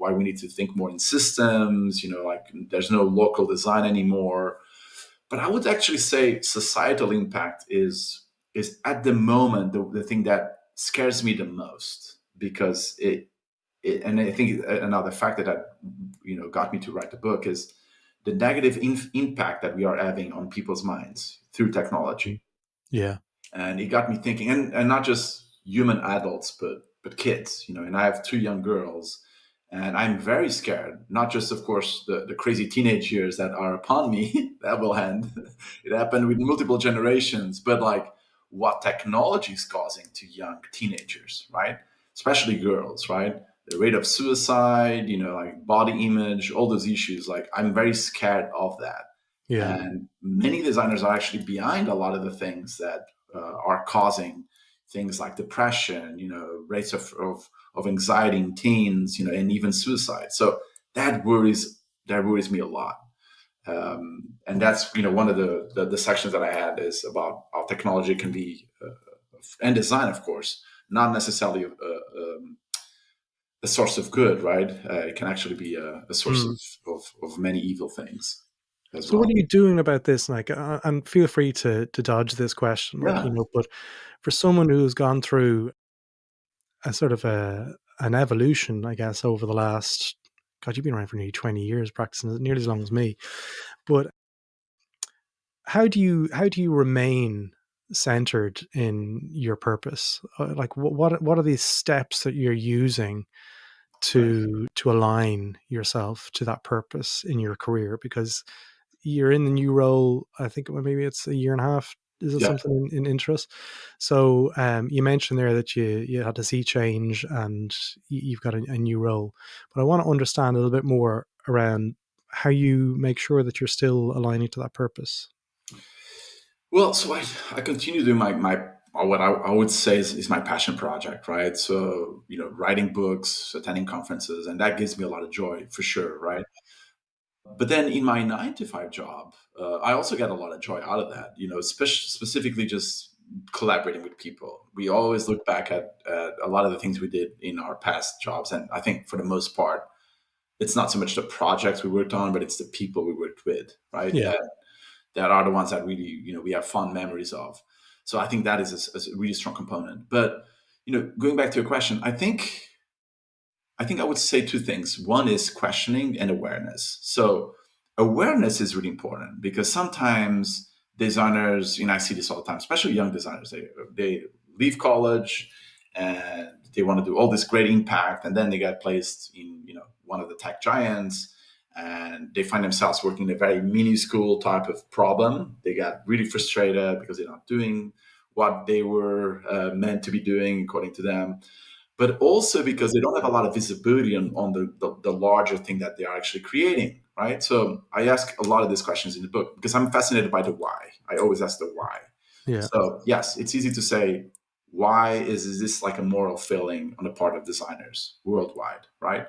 why we need to think more in systems, like there's no local design anymore. But I would actually say societal impact is at the moment the thing that scares me the most, because and I think another factor that got me to write the book is the negative impact that we are having on people's minds through Mm. technology. Yeah. And it got me thinking, and not just human adults, but kids, and I have two young girls, and I'm very scared, not just, of course, the crazy teenage years that are upon me that will end. It happened with multiple generations, but like what technology is causing to young teenagers, right? Especially girls, right? The rate of suicide, like body image, all those issues. Like, I'm very scared of that. Yeah. And many designers are actually behind a lot of the things that are causing things like depression, rates of anxiety in teens, and even suicide. So that worries me a lot. And that's one of the sections that I had is about how technology can be and design, of course, not necessarily a source of good, right? It can actually be a source Mm. of many evil things as So what well. are you doing about this? Like, and feel free to dodge this question, like, Yeah, but for someone who's gone through a sort of an evolution, I guess, over the last, God, you've been around for nearly 20 years practicing it, nearly as long as me. But how do you remain centered in your purpose? Like, what are these steps that you're using right. to align yourself to that purpose in your career? Because you're in the new role, I think maybe it's a year and a half. Is it Yeah. something in interest? So you mentioned there that you had a sea change and you've got a new role, but I want to understand a little bit more around how you make sure that you're still aligning to that purpose. Well, so I continue doing my what I would say is my passion project, right? So, writing books, attending conferences, and that gives me a lot of joy for sure, right? But then in my 9 to 5 job, I also get a lot of joy out of that, specifically just collaborating with people. We always look back at a lot of the things we did in our past jobs. And I think for the most part, it's not so much the projects we worked on, but it's the people we worked with, right? Yeah. That are the ones that really, we have fond memories of. So I think that is a really strong component. But, going back to your question, I think I would say two things. One is questioning and awareness. So awareness is really important because sometimes designers, I see this all the time, especially young designers, they leave college and they want to do all this great impact, and then they get placed in, one of the tech giants, and they find themselves working in a very minuscule type of problem. They get really frustrated because they're not doing what they were meant to be doing according to them, but also because they don't have a lot of visibility on the larger thing that they are actually creating, right? So I ask a lot of these questions in the book because I'm fascinated by the why. I always ask the why. Yeah. So yes, it's easy to say, why is this like a moral failing on the part of designers worldwide, right?